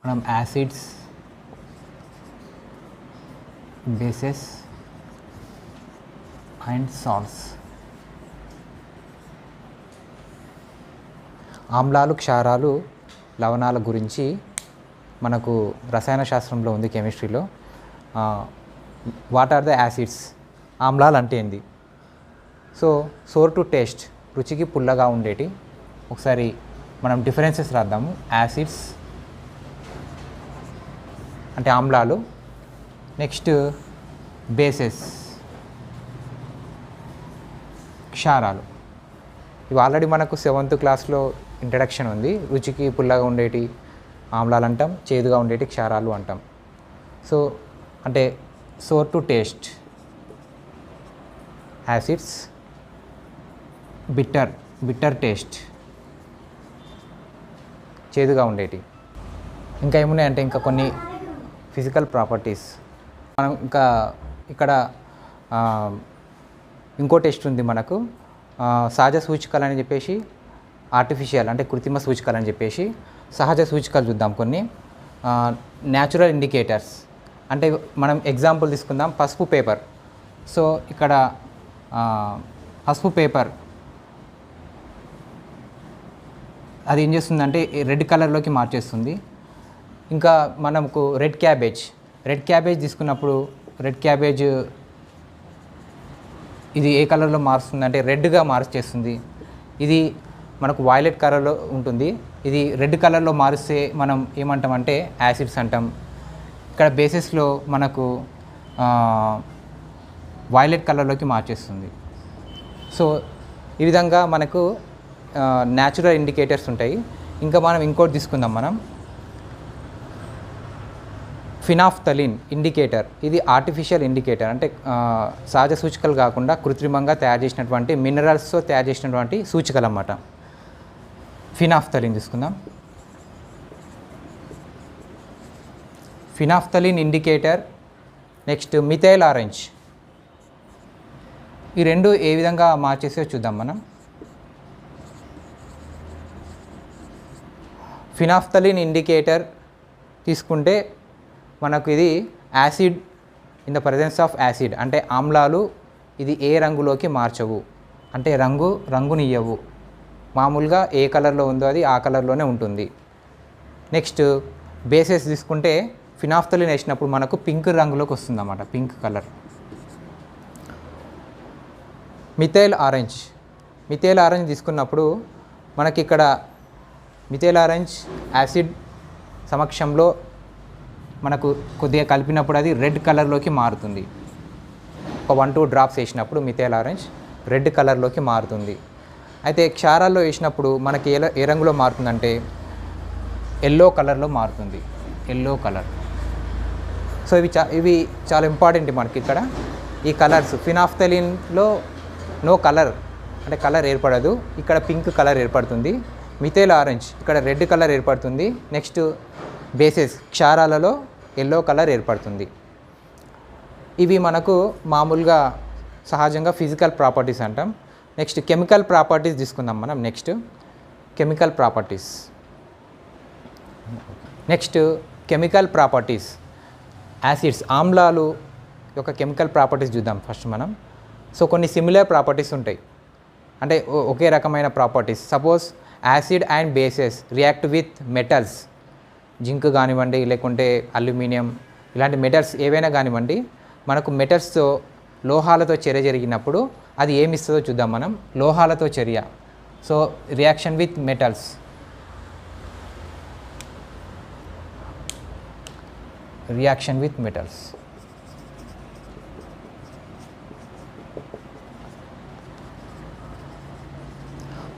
మనం acids, bases and salts, ఆమ్లాలు, క్షారాలు, లవణాల గురించి మనకు రసాయన శాస్త్రంలో ఉంది, కెమిస్ట్రీలో. What are the acids? ఆమ్లాలు అంటే ఏంది? సో సోర్ టు టేస్ట్, రుచికి పుల్లగా ఉండేటి. ఒకసారి మనం డిఫరెన్సెస్ రాద్దాము. యాసిడ్స్ అంటే ఆమ్లాలు. నెక్స్ట్ బేసెస్, క్షారాలు. ఇవి ఆల్రెడీ మనకు 7th క్లాస్లో ఇంట్రడక్షన్ ఉంది. రుచికి పుల్లగా ఉండేటి ఆమ్లాలు అంటాం, చేదుగా ఉండేటి క్షారాలు అంటాం. సో అంటే sour to taste acids, bitter taste, చేదుగా ఉండేటి. ఇంకా ఏమున్నాయంటే ఇంకా కొన్ని ఫిజికల్ ప్రాపర్టీస్. మనం ఇంకా ఇక్కడ ఇంకో టెస్ట్ ఉంది మనకు, సహజ సూచికలు అని చెప్పేసి, ఆర్టిఫిషియల్ అంటే కృత్రిమ సూచికలు అని చెప్పేసి. సహజ సూచికలు చూద్దాం కొన్ని. న్యాచురల్ ఇండికేటర్స్ అంటే మనం ఎగ్జాంపుల్ తీసుకుందాం, పసుపు పేపర్. సో ఇక్కడ పసుపు పేపర్ అది ఏం చేస్తుందంటే రెడ్ కలర్లోకి మార్చేస్తుంది. ఇంకా మనకు రెడ్ క్యాబేజ్ తీసుకున్నప్పుడు రెడ్ క్యాబేజ్ ఇది ఏ కలర్లో మారుస్తుంది అంటే రెడ్గా మార్చేస్తుంది. ఇది మనకు వైలెట్ కలర్లో ఉంటుంది. ఇది రెడ్ కలర్లో మారిస్తే మనం ఏమంటామంటే యాసిడ్స్ అంటాం. ఇక్కడ బేసిస్లో మనకు వైలెట్ కలర్లోకి మార్చేస్తుంది. సో ఈ విధంగా మనకు న్యాచురల్ ఇండికేటర్స్ ఉంటాయి. ఇంకా మనం ఇంకోటి తీసుకుందాం, మనం ఫినాఫ్థలిన్ ఇండికేటర్. ఇది ఆర్టిఫిషియల్ ఇండికేటర్ అంటే సహజ సూచికలు కాకుండా కృత్రిమంగా తయారు చేసినటువంటి మినరల్స్తో తయారు చేసినటువంటి సూచికలు అన్నమాట. ఫినాఫ్థలిన్ తీసుకుందాం. Phenolphthalein indicator. Next methyl orange. ఈ రెండు ఏ విధంగా మార్చేసో చూద్దాం మనం. ఫినాఫ్థలిన్ ఇండికేటర్ తీసుకుంటే మనకు ఇది acid in the presence of acid అంటే ఆమ్లాలు ఇది ఏ రంగులోకి మార్చవు అంటే రంగునియ్యవు. మామూలుగా ఏ కలర్లో ఉందో అది ఆ కలర్లోనే ఉంటుంది. నెక్స్ట్ బేసెస్ తీసుకుంటే ఫినాఫ్థలిన్ వేసినప్పుడు మనకు పింక్ రంగులోకి వస్తుంది అన్నమాట, పింక్ కలర్. మిథైల్ ఆరెంజ్ తీసుకున్నప్పుడు మనకి ఇక్కడ మిథైల్ ఆరెంజ్ యాసిడ్ సమక్షంలో మనకు కొద్దిగా కలిపినప్పుడు అది రెడ్ కలర్లోకి మారుతుంది. ఒక 1-2 డ్రాప్స్ వేసినప్పుడు మిథైల్ ఆరెంజ్ రెడ్ కలర్లోకి మారుతుంది. అయితే క్షారాల్లో వేసినప్పుడు మనకి ఏ రంగులో మారుతుందంటే ఎల్లో కలర్లో మారుతుంది, ఎల్లో కలర్. సో ఇవి చాలా ఇంపార్టెంట్ మనకి ఇక్కడ. ఈ కలర్స్ ఫినాఫ్థలిన్లో నో కలర్ అంటే కలర్ ఏర్పడదు, ఇక్కడ పింక్ కలర్ ఏర్పడుతుంది. మిథైల్ ఆరెంజ్ ఇక్కడ రెడ్ కలర్ ఏర్పడుతుంది. నెక్స్ట్ బేసెస్ క్షారాలలో ఎల్లో కలర్ ఏర్పడుతుంది. ఇవి మనకు మామూలుగా సహజంగా ఫిజికల్ ప్రాపర్టీస్ అంటాం. నెక్స్ట్ కెమికల్ ప్రాపర్టీస్ తీసుకుందాం మనం. నెక్స్ట్ కెమికల్ ప్రాపర్టీస్ యాసిడ్స్, ఆమ్లాలు యొక్క కెమికల్ ప్రాపర్టీస్ చూద్దాం ఫస్ట్ మనం. సో కొన్ని సిమిలర్ ప్రాపర్టీస్ ఉంటాయి అంటే ఒకే రకమైన properties. Suppose acid and bases react with metals, zinc కానివ్వండి లేకుంటే అల్యూమినియం, ఇలాంటి మెటల్స్ ఏవైనా కానివ్వండి. మనకు మెటల్స్తో లోహాలతో చర్య జరిగినప్పుడు అది ఏమి ఇస్తుందో చూద్దాం మనం. లోహాలతో చర్య, so reaction with metals.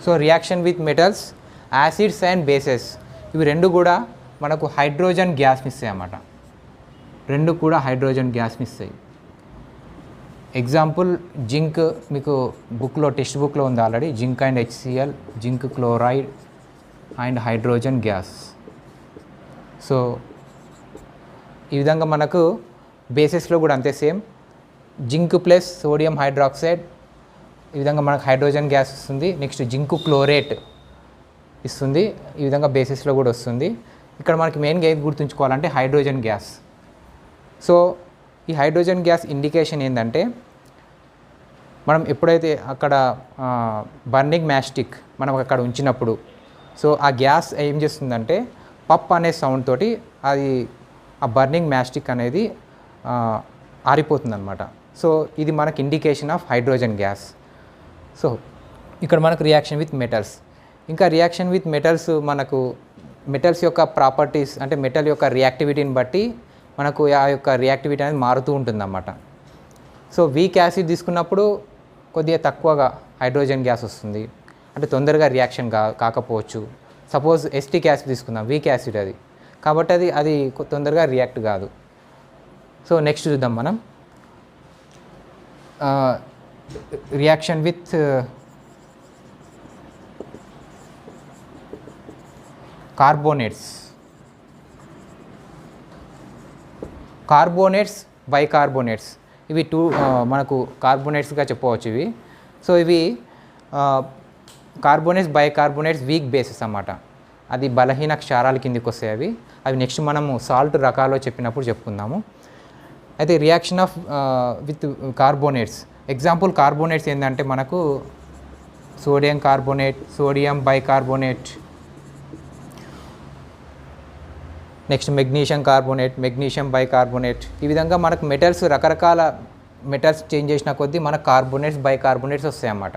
So reaction with metals, acids and bases ఇవి రెండు కూడా మనకు హైడ్రోజన్ గ్యాస్ని ఇస్తాయి అన్నమాట. రెండు కూడా హైడ్రోజన్ గ్యాస్ని ఇస్తాయి. ఎగ్జాంపుల్ జింక్, మీకు టెక్స్ట్ బుక్లో ఉంది already. Zinc and HCl, zinc chloride and hydrogen gas. So ఈ విధంగా మనకు బేసెస్లో కూడా అంతే same. Zinc plus sodium hydroxide ఈ విధంగా మనకు హైడ్రోజన్ గ్యాస్ వస్తుంది. నెక్స్ట్ జింక్ క్లోరేట్ ఇస్తుంది, ఈ విధంగా బేసిస్లో కూడా వస్తుంది. ఇక్కడ మనకి మెయిన్గా ఏది గుర్తుంచుకోవాలంటే హైడ్రోజన్ గ్యాస్. సో ఈ హైడ్రోజన్ గ్యాస్ ఇండికేషన్ ఏంటంటే మనం ఎప్పుడైతే అక్కడ బర్నింగ్ మ్యాస్టిక్ మనం అక్కడ ఉంచినప్పుడు సో ఆ గ్యాస్ ఏం చేస్తుందంటే పప్ అనే సౌండ్ తోటి అది ఆ బర్నింగ్ మ్యాస్టిక్ అనేది ఆరిపోతుంది అనమాట. సో ఇది మనకి indication of hydrogen gas. So ఇక్కడ మనకు రియాక్షన్ విత్ మెటల్స్. ఇంకా రియాక్షన్ విత్ మెటల్స్ మనకు మెటల్స్ యొక్క ప్రాపర్టీస్ అంటే మెటల్ యొక్క రియాక్టివిటీని బట్టి మనకు ఆ యొక్క రియాక్టివిటీ అనేది మారుతూ ఉంటుందన్నమాట. సో వీక్ యాసిడ్ తీసుకున్నప్పుడు కొద్దిగా తక్కువగా హైడ్రోజన్ గ్యాస్ వస్తుంది, అంటే తొందరగా రియాక్షన్ కాకపోవచ్చు. సపోజ్ ఎస్టిక్ యాసిడ్ తీసుకుందాం, వీక్ యాసిడ్ అది, కాబట్టి అది తొందరగా రియాక్ట్ కాదు. సో నెక్స్ట్ చూద్దాం మనం reaction with carbonates. Carbonates, bicarbonates ఇవి మనకు కార్బోనేట్స్గా చెప్పవచ్చు ఇవి. సో ఇవి కార్బోనేట్స్, బైకార్బోనేట్స్ వీక్ బేసెస్ అన్నమాట. అది బలహీన క్షారాల కిందికి వస్తాయి అవి నెక్స్ట్ మనము సాల్ట్ రకాల్లో చెప్పినప్పుడు చెప్పుకుందాము. అయితే reaction of with carbonates, example carbonates ఏంటంటే మనకు sodium carbonate, sodium bicarbonate, next magnesium carbonate, magnesium bicarbonate. ఈ విధంగా మనకు మెటల్స్ రకరకాల మెటల్స్ చేంజ్ చేసిన కొద్దీ మనకు కార్బోనేట్స్, బైకార్బోనేట్స్ వస్తాయి అన్నమాట.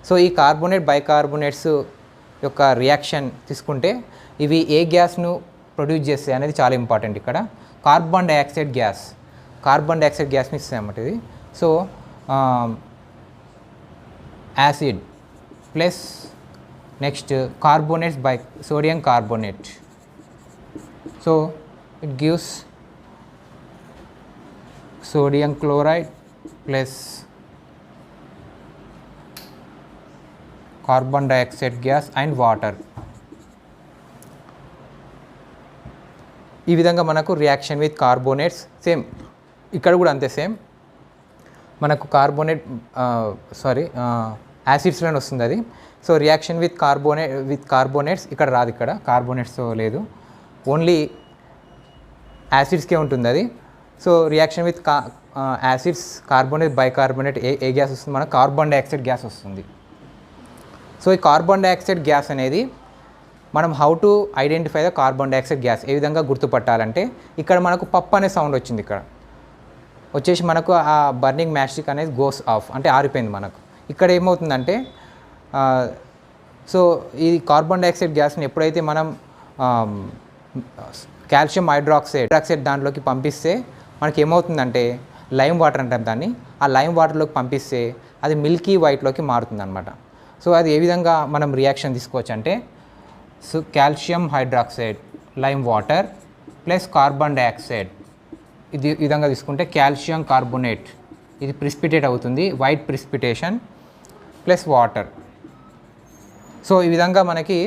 సో ఈ కార్బోనేట్, బైకార్బోనేట్స్ యొక్క రియాక్షన్ తీసుకుంటే ఇవి ఏ గ్యాస్ను ప్రొడ్యూస్ చేస్తాయి అనేది చాలా ఇంపార్టెంట్. ఇక్కడ కార్బన్ డైఆక్సైడ్ గ్యాస్ని ఇస్తాయి అన్నమాట ఇది. So acid plus next carbonates by sodium carbonate. So it gives sodium chloride plus carbon dioxide gas and water. ఈ విధంగా మనకు రియాక్షన్ విత్ కార్బోనేట్స్ సేమ్ ఇక్కడ కూడా అంతే సేమ్ మనకు యాసిడ్స్లోనే వస్తుంది అది. సో రియాక్షన్ విత్ కార్బోనేట్స్ ఇక్కడ రాదు, ఇక్కడ కార్బోనేట్స్తో లేదు, ఓన్లీ యాసిడ్స్కే ఉంటుంది అది. So reaction with acids, carbonate, bicarbonate ఏ గ్యాస్ వస్తుంది? మనకు కార్బన్ డైఆక్సైడ్ గ్యాస్ వస్తుంది. సో ఈ కార్బన్ డైఆక్సైడ్ గ్యాస్ అనేది మనం how to identify the carbon dioxide gas ఏ విధంగా గుర్తుపట్టాలంటే ఇక్కడ మనకు పప్ అనే సౌండ్ వచ్చింది, ఇక్కడ వచ్చేసి మనకు ఆ బర్నింగ్ మ్యాస్టిక్ అనేది గోస్ ఆఫ్ అంటే ఆరిపోయింది మనకు. ఇక్కడ ఏమవుతుందంటే సో ఈ కార్బన్ డైఆక్సైడ్ గ్యాస్ని ఎప్పుడైతే మనం కాల్షియం హైడ్రాక్సైడ్ దాంట్లోకి పంపిస్తే మనకి ఏమవుతుందంటే లైమ్ వాటర్ అంటాం దాన్ని, ఆ లైమ్ వాటర్లోకి పంపిస్తే అది మిల్కీ వైట్లోకి మారుతుంది అనమాట. సో అది ఏ విధంగా మనం రియాక్షన్ తీసుకోవచ్చు అంటే so calcium hydroxide, lime water plus carbon dioxide ఇది ఈ విధంగా తీసుకుంటే కాల్షియం కార్బోనేట్ ఇది ప్రిసిపిటేట్ అవుతుంది, white precipitation plus water. So ఈ విధంగా మనకు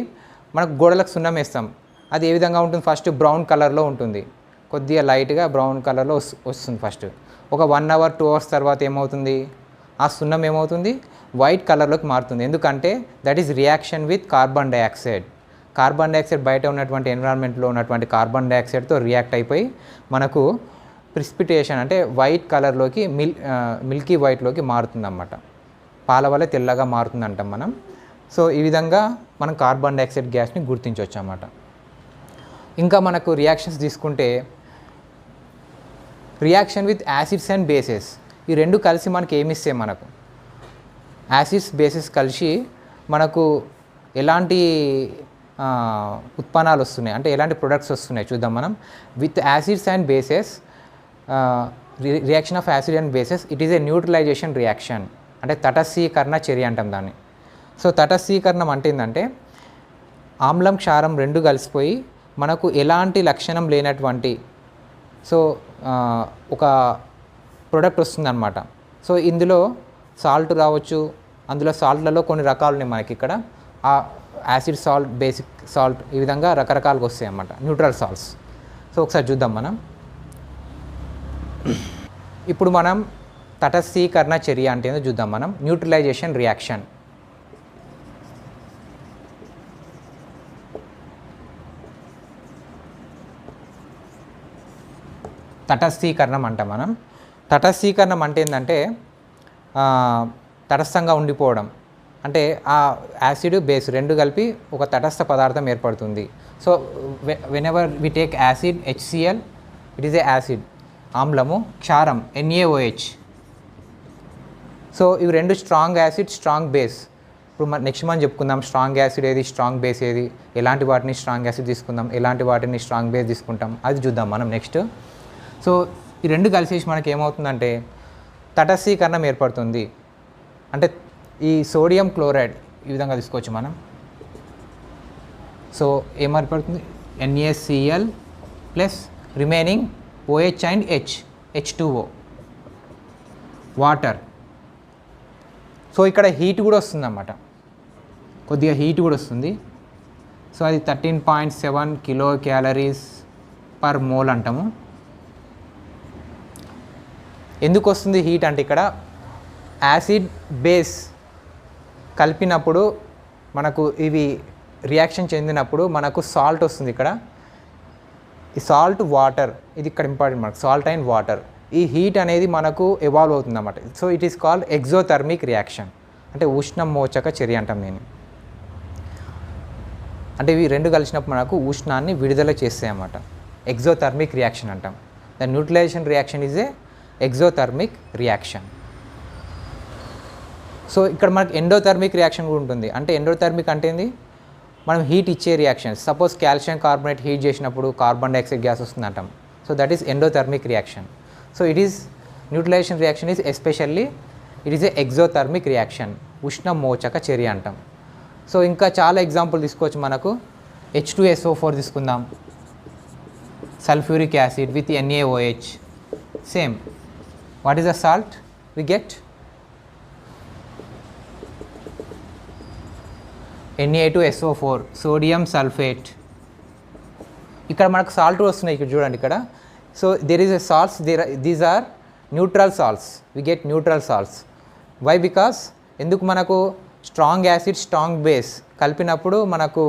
గోడలకు సున్నం వేస్తాం, అది ఏ విధంగా ఉంటుంది? ఫస్ట్ బ్రౌన్ కలర్లో ఉంటుంది, కొద్దిగా లైట్గా బ్రౌన్ కలర్లో వస్తుంది ఫస్ట్. ఒక 1 అవర్ 2 అవర్స్ తర్వాత ఏమవుతుంది? ఆ సున్నం ఏమవుతుంది? వైట్ కలర్లోకి మారుతుంది. ఎందుకంటే that is reaction with carbon dioxide. Carbon dioxide బయట ఉన్నటువంటి ఎన్విరాన్మెంట్లో ఉన్నటువంటి కార్బన్ డైఆక్సైడ్తో రియాక్ట్ అయిపోయి మనకు ప్రిసిపిటేషన్ అంటే వైట్ కలర్లోకి మిల్కీ వైట్లోకి మారుతుంది అన్నమాట. పాల వల్ల తెల్లగా మారుతుంది అంటాం మనం. సో ఈ విధంగా మనం కార్బన్ డైఆక్సైడ్ గ్యాస్ని గుర్తించవచ్చు అన్నమాట. ఇంకా మనకు రియాక్షన్స్ తీసుకుంటే reaction with acids and bases, ఈ రెండు కలిసి మనకి ఏమిస్తాయి? మనకు యాసిడ్స్, బేసెస్ కలిసి మనకు ఎలాంటి ఉత్పన్నాలు వస్తున్నాయి అంటే ఎలాంటి ప్రొడక్ట్స్ వస్తున్నాయి చూద్దాం మనం. With acids and bases, reaction of acid and bases it is A neutralisation reaction అంటే తటస్థీకరణ చర్య అంటాం దాన్ని. సో తటస్థీకరణం అంటే ఏంటంటే ఆమ్లం, క్షారం రెండు కలిసిపోయి మనకు ఎలాంటి లక్షణం లేనటువంటి ఒక ప్రొడక్ట్ వస్తుందన్నమాట. సో ఇందులో సాల్ట్ రావచ్చు, అందులో సాల్ట్లలో కొన్ని రకాలు ఉన్నాయి మనకి ఇక్కడ, ఆ యాసిడ్ సాల్ట్, బేసిక్ సాల్ట్ ఈ విధంగా రకరకాలుగా వస్తాయి అన్నమాట, న్యూట్రల్ సాల్ట్స్. సో ఒకసారి చూద్దాం మనం. ఇప్పుడు మనం తటస్థీకరణ చర్య అంటే ఏందో చూద్దాం మనం. Neutralisation reaction. తటస్థీకరణం అంటాం మనం. తటస్థీకరణం అంటే ఏంటంటే తటస్థంగా ఉండిపోవడం, అంటే ఆ యాసిడ్ బేస్ రెండు కలిపి ఒక తటస్థ పదార్థం ఏర్పడుతుంది. So whenever we take acid HCl, it is a acid, ఆమ్లము, క్షారం NaOH. సో ఇవి రెండు స్ట్రాంగ్ యాసిడ్, స్ట్రాంగ్ బేస్. ఇప్పుడు నెక్స్ట్ మనం చెప్పుకుందాం స్ట్రాంగ్ యాసిడ్ ఏది, స్ట్రాంగ్ బేస్ ఏది, ఎలాంటి వాటిని స్ట్రాంగ్ యాసిడ్ తీసుకుందాం, ఎలాంటి వాటిని స్ట్రాంగ్ బేస్ తీసుకుంటాం, అది చూద్దాం మనం నెక్స్ట్. సో ఈ రెండు కలిసేసి మనకి ఏమవుతుందంటే తటస్థీకరణం ఏర్పడుతుంది. అంటే ఈ సోడియం క్లోరైడ్ ఈ విధంగా తీసుకోవచ్చు మనం. సో ఏం ఏర్పడుతుంది, NaCl plus remaining OH and H2O, water. So ఇక్కడ హీట్ కూడా వస్తుంది అన్నమాట, కొద్దిగా హీట్ కూడా వస్తుంది. సో అది 13.7 కిలో క్యాలరీస్ పర్ మోల్ అంటాము. ఎందుకు వస్తుంది హీట్ అంటే ఇక్కడ యాసిడ్ బేస్ కలిపినప్పుడు మనకు ఇవి రియాక్షన్ చెందినప్పుడు మనకు సాల్ట్ వస్తుంది. ఇక్కడ ఈ సాల్ట్ వాటర్, ఇది ఇక్కడ ఇంపార్టెంట్ మనకు, సాల్ట్ అండ్ వాటర్. ఈ హీట్ అనేది మనకు ఎవాల్వ్ అవుతుంది అన్నమాట. So it is called exothermic reaction, అంటే ఉష్ణమోచక చర్య అంటాం నేను. అంటే ఇవి రెండు కలిసినప్పుడు మనకు ఉష్ణాన్ని విడుదల చేస్తాయి అన్నమాట, ఎగ్జోథర్మిక్ రియాక్షన్ అంటాం. The neutralisation reaction is a exothermic reaction. So ఇక్కడ మనకు ఎండోథర్మిక్ రియాక్షన్ కూడా ఉంటుంది. అంటే ఎండోథర్మిక్ అంటే ఏంది, మనం హీట్ ఇచ్చే reactions. Suppose calcium carbonate heat చేసినప్పుడు కార్బన్ డైఆక్సైడ్ గ్యాస్ వస్తుంది అంటాం. So that is endothermic reaction. So it is neutralisation reaction is especially it is a exothermic reaction, ఉష్ణమోచక చర్య అంటాం. సో ఇంకా చాలా ఎగ్జాంపుల్ తీసుకోవచ్చు మనకు. H2SO4 తీసుకుందాం, sulphuric acid with NaOH, same. What is the salt we get, Na2SO4, sodium sulphate. ఇక్కడ మనకు సాల్ట్ వస్తున్నాయి, ఇక్కడ చూడండి ఇక్కడ. So there is a salts, these are neutral salts, we get neutral salts. Why, because ఎందుకు మనకు strong acid strong base కలిపినప్పుడు మనకు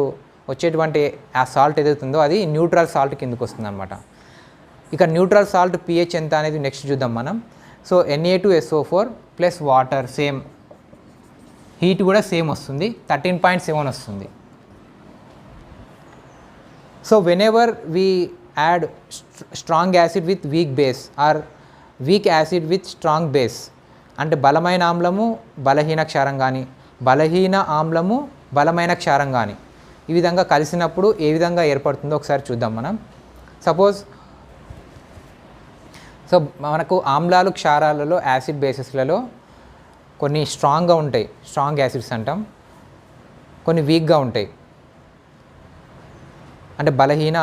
వచ్చేటువంటి ఆ సాల్ట్ ఏదైతుందో అది న్యూట్రల్ సాల్ట్ కిందకు వస్తుంది అనమాట. ఇక న్యూట్రల్ సాల్ట్ pH ఎంత అనేది నెక్స్ట్ చూద్దాం మనం. So Na2SO4 plus water, same heat కూడా సేమ్ వస్తుంది, 13.7 వస్తుంది. So whenever we add strong acid with weak base or weak acid with strong base, అంటే బలమైన ఆమ్లము బలహీన క్షారం కానీ, బలహీన ఆమ్లము బలమైన క్షారం కానీ ఈ విధంగా కలిసినప్పుడు ఏ విధంగా ఏర్పడుతుందో ఒకసారి చూద్దాం మనం. సపోజ్ సో మనకు ఆమ్లాలు క్షారాలలో యాసిడ్ బేసెస్లలో కొన్ని స్ట్రాంగ్గా ఉంటాయి, స్ట్రాంగ్ యాసిడ్స్ అంటాం. కొన్ని వీక్గా ఉంటాయి, అంటే బలహీన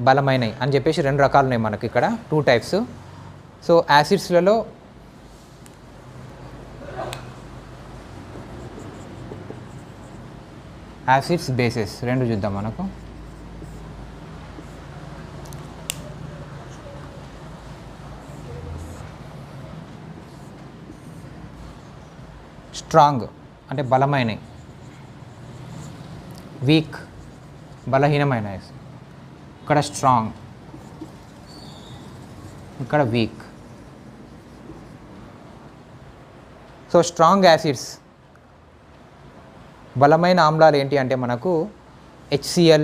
బలమైనవి అని చెప్పేసి రెండు రకాలు ఉన్నాయి మనకి ఇక్కడ, 2 టైప్స్. సో యాసిడ్స్లలో యాసిడ్స్ బేసెస్ రెండు చూద్దాం మనకు. స్ట్రాంగ్ అంటే బలమైనవి, వీక్ బలహీనమైనవి. ఇక్కడ స్ట్రాంగ్, ఇక్కడ వీక్. సో స్ట్రాంగ్ యాసిడ్స్ బలమైన ఆమ్లాలు ఏంటి అంటే మనకు HCl,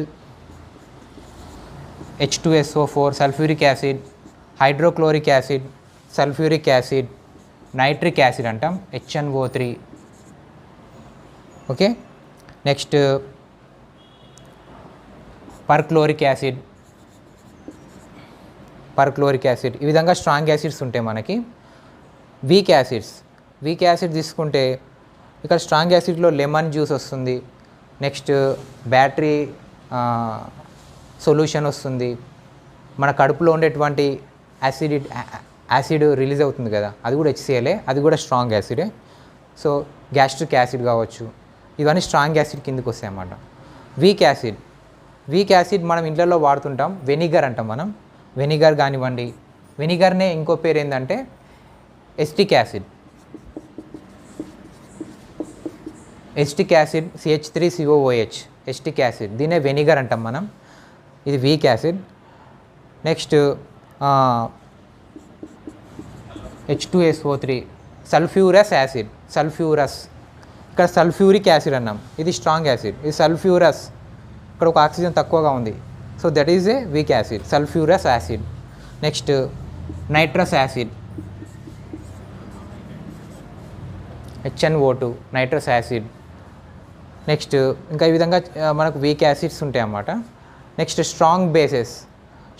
H2SO4, sulphuric acid, hydrochloric acid, sulphuric acid, nitric acid అంటాం, HNO3. ఓకే, నెక్స్ట్ పర్క్లోరిక్ యాసిడ్, ఈ విధంగా స్ట్రాంగ్ యాసిడ్స్ ఉంటాయి మనకి. వీక్ యాసిడ్ తీసుకుంటే ఇక్కడ స్ట్రాంగ్ యాసిడ్లో లెమన్ జ్యూస్ వస్తుంది, నెక్స్ట్ బ్యాటరీ సొల్యూషన్ వస్తుంది, మన కడుపులో ఉండేటువంటి యాసిడ్ రిలీజ్ అవుతుంది కదా, అది కూడా HClఏ, అది కూడా స్ట్రాంగ్ యాసిడే. సో గ్యాస్ట్రిక్ యాసిడ్ కావచ్చు, ఇవన్నీ స్ట్రాంగ్ యాసిడ్ కిందకి వస్తాయి అన్నమాట. వీక్ యాసిడ్ మనం ఇంట్లో వాడుతుంటాం, వెనిగర్ అంటాం మనం. వెనిగర్ కానివ్వండి, వెనిగర్నే ఇంకో పేరు ఏంటంటే acetic acid, CH3COOH, acetic acid, దీన్నే వెనిగర్ అంటాం మనం. ఇది weak acid. Next H2SO3 sulphurous acid. Sulphurous ఇక్కడ సల్ఫ్యూరిక్ యాసిడ్ అన్నాం, ఇది స్ట్రాంగ్ యాసిడ్. ఇది సల్ఫ్యూరస్, ఇక్కడ ఒక ఆక్సిజన్ తక్కువగా ఉంది, so that is a weak acid, sulphurous acid. Next nitrous acid, HNO2 nitrous acid. Next ఇంకా ఈ విధంగా మనకు వీక్ యాసిడ్స్ ఉంటాయి అన్నమాట. Next strong bases.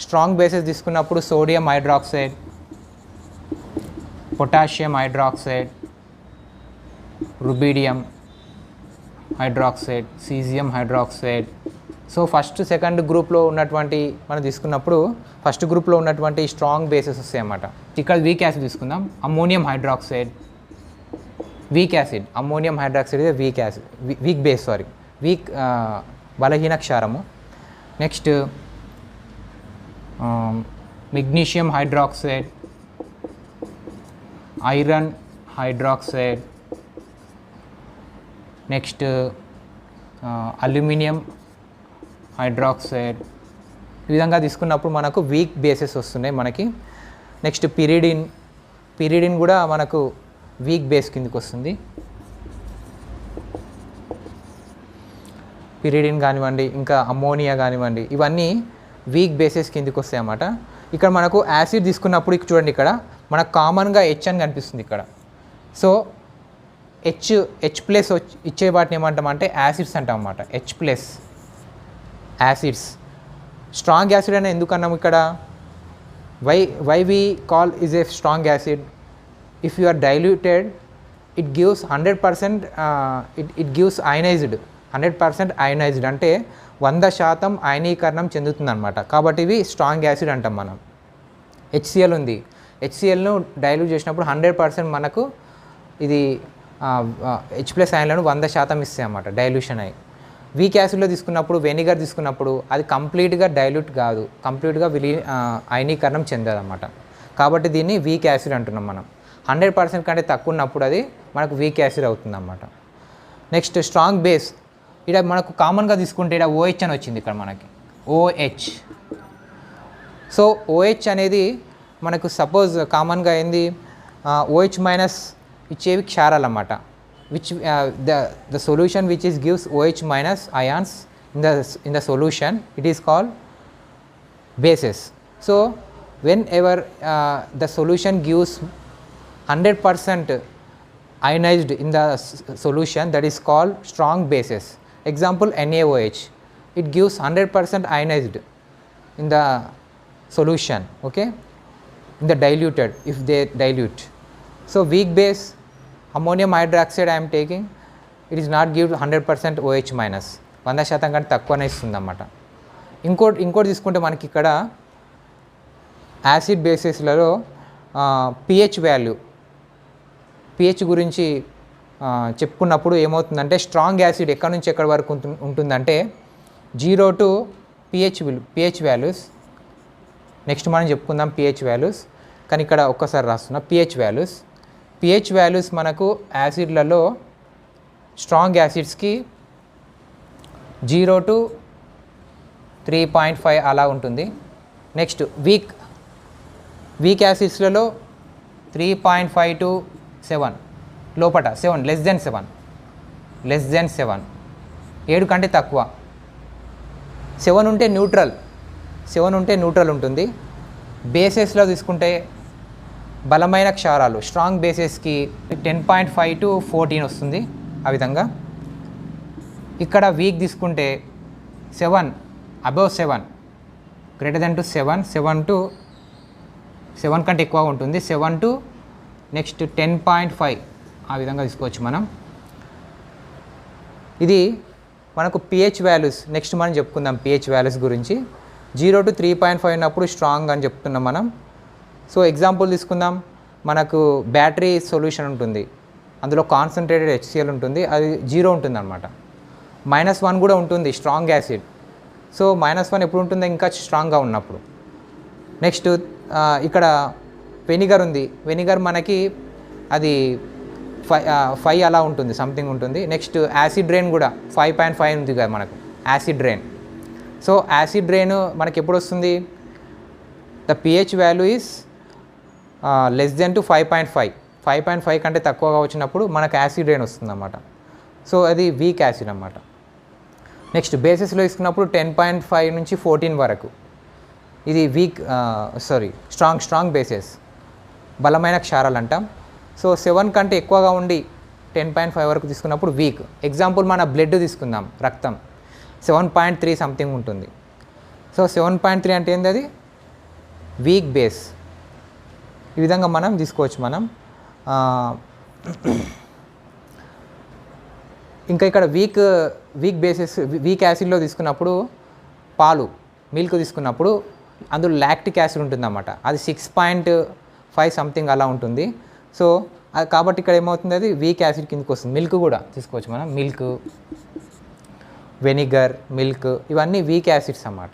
Strong bases తీసుకున్నప్పుడు sodium hydroxide, potassium hydroxide, rubidium hydroxide, caesium hydroxide. So first second గ్రూప్లో ఉన్నటువంటి మనం తీసుకున్నప్పుడు ఫస్ట్ గ్రూప్లో ఉన్నటువంటి స్ట్రాంగ్ బేసెస్ వస్తాయి అన్నమాట. ఇక్కడ వీక్ యాసిడ్ తీసుకుందాం, ammonium hydroxide. Weak acid ammonium hydroxide ఇదే weak acid, weak base, weak బలహీన క్షారము. Next magnesium hydroxide, iron hydroxide. Next aluminium hydroxide. ఈ విధంగా తీసుకున్నప్పుడు మనకు వీక్ బేసెస్ వస్తున్నాయి మనకి. Next pyridine. పిరిడిన్ కూడా మనకు వీక్ బేస్ కిందకి వస్తుంది. పిరిడిన్ కానివ్వండి, ఇంకా అమ్మోనియా కానివ్వండి, ఇవన్నీ వీక్ బేసెస్ కిందకి వస్తాయి అన్నమాట. ఇక్కడ మనకు యాసిడ్ తీసుకున్నప్పుడు చూడండి, ఇక్కడ మనకు కామన్గా H అని కనిపిస్తుంది ఇక్కడ. సో H ప్లస్ ఇచ్చే వాటిని ఏమంటామంటే యాసిడ్స్ అంటాం అన్నమాట. H plus acids. Strong acid అని ఎందుకు అన్నాము ఇక్కడ? Why we call is a strong acid? If you are diluted, it gives 100%, it gives ionized, 100% ionized అంటే 100% అయనీకరణం చెందుతుంది అనమాట. కాబట్టి ఇవి స్ట్రాంగ్ యాసిడ్ అంటాం మనం. HCl ఉంది, HClను డైల్యూట్ చేసినప్పుడు 100% మనకు ఇది H+ అయాన్లను 100% ఇస్తాయి అన్నమాట డైల్యూషన్ అయ్యి. వీక్ యాసిడ్లో తీసుకున్నప్పుడు, వెనిగర్ తీసుకున్నప్పుడు అది కంప్లీట్గా డైల్యూట్ కాదు, కంప్లీట్గా అయనీకరణం చెందదు అన్నమాట. కాబట్టి దీన్ని వీక్ యాసిడ్ అంటున్నాం మనం. 100% కంటే తక్కువ ఉన్నప్పుడు అది మనకు వీక్ యాసిడ్ అవుతుంది అన్నమాట. Next strong base. ఇక్కడ మనకు కామన్గా తీసుకుంటే ఇక్కడ OH అని వచ్చింది ఇక్కడ మనకి, OH. సో OH అనేది మనకు సపోజ్ కామన్గా ఏంది, OH మైనస్ ఇచ్చేవి క్షారాలు అన్నమాట. Which the solution which is gives OH minus ions in the solution, it is called bases. So whenever the solution gives 100% ionized in the solution, that is called strong bases. Example NaOH, it gives 100% ionized in the solution, okay, in the diluted, if they dilute. So weak base, ammonium hydroxide I am taking, it is not give 100% OH minus, 100% కంటే తక్కువనే ఇస్తుంది అన్నమాట. ఇంకోటి తీసుకుంటే మనకి ఇక్కడ acid బేసెస్లలో pH value, pH గురించి చెప్పుకున్నప్పుడు ఏమవుతుందంటే, స్ట్రాంగ్ యాసిడ్ ఎక్కడి నుంచి ఎక్కడి వరకు ఉంటుందంటే 0 to pH వాల్యూస్. నెక్స్ట్ మనం చెప్పుకుందాం pH వాల్యూస్, కానీ ఇక్కడ ఒక్కసారి రాస్తున్నా pH వాల్యూస్ మనకు యాసిడ్లలో స్ట్రాంగ్ యాసిడ్స్కి 0 to 3.5 అలా ఉంటుంది. నెక్స్ట్ వీక్ యాసిడ్స్లలో 3.5 to 7 లోపట, 7 లెస్ దెన్ 7 7 కంటే తక్కువ. 7 ఉంటే న్యూట్రల్ ఉంటుంది. బేసెస్లో తీసుకుంటే బలమైన క్షారాలు స్ట్రాంగ్ బేసెస్కి 10.5 to 14 వస్తుంది. ఆ విధంగా ఇక్కడ వీక్ తీసుకుంటే 7 above 7 greater than to 7 to 7 కంటే ఎక్కువ ఉంటుంది. 7 to నెక్స్ట్ 10.5 ఆ విధంగా తీసుకోవచ్చు మనం. ఇది మనకు pH వాల్యూస్. నెక్స్ట్ మనం చెప్పుకుందాం pH వాల్యూస్ గురించి. 0 to 3.5 ఉన్నప్పుడు స్ట్రాంగ్ అని చెప్తున్నాం మనం. సో ఎగ్జాంపుల్ తీసుకుందాం, మనకు బ్యాటరీ సొల్యూషన్ ఉంటుంది, అందులో కాన్సన్ట్రేటెడ్ HCl ఉంటుంది, అది 0 ఉంటుంది అనమాట. -1 కూడా ఉంటుంది స్ట్రాంగ్ యాసిడ్. సో -1 ఎప్పుడు ఉంటుందో, ఇంకా స్ట్రాంగ్గా ఉన్నప్పుడు. నెక్స్ట్ ఇక్కడ వెనిగర్ ఉంది, వెనిగర్ మనకి అది 5 అలా ఉంటుంది, సంథింగ్ ఉంటుంది. నెక్స్ట్ యాసిడ్ రెయిన్ కూడా 5.5 ఉంది కదా మనకు acid rain. So acid rain మనకి ఎప్పుడు వస్తుంది, the pH value is less than to 5.5 కంటే తక్కువగా వచ్చినప్పుడు మనకు యాసిడ్ రెయిన్ వస్తుందన్నమాట. సో అది వీక్ యాసిడ్ అన్నమాట. నెక్స్ట్ బేసెస్లో తీసుకున్నప్పుడు 10.5 నుంచి 14 వరకు ఇది స్ట్రాంగ్ బేసెస్, బలమైన క్షారాలు అంటాం. సో 7 కంటే ఎక్కువగా ఉండి 10.5 వరకు తీసుకున్నప్పుడు వీక్. ఎగ్జాంపుల్ మన బ్లడ్ తీసుకుందాం, రక్తం 7.3 సంథింగ్ ఉంటుంది. సో 7.3 అంటే ఏంది, అది వీక్ బేస్. ఈ విధంగా మనం తీసుకోవచ్చు. మనం ఇంకా ఇక్కడ వీక్ బేసెస్, వీక్ యాసిడ్లో తీసుకున్నప్పుడు మిల్క్ తీసుకున్నప్పుడు అందులో లాక్టిక్ యాసిడ్ ఉంటుందన్నమాట. అది 6.5 సంథింగ్ అలా ఉంటుంది. సో కాబట్టి ఇక్కడ ఏమవుతుంది, అది వీక్ యాసిడ్ కిందకి వస్తుంది. మిల్క్ కూడా తీసుకోవచ్చు మనం, మిల్క్, వెనిగర్, మిల్క్ ఇవన్నీ వీక్ యాసిడ్స్ అన్నమాట.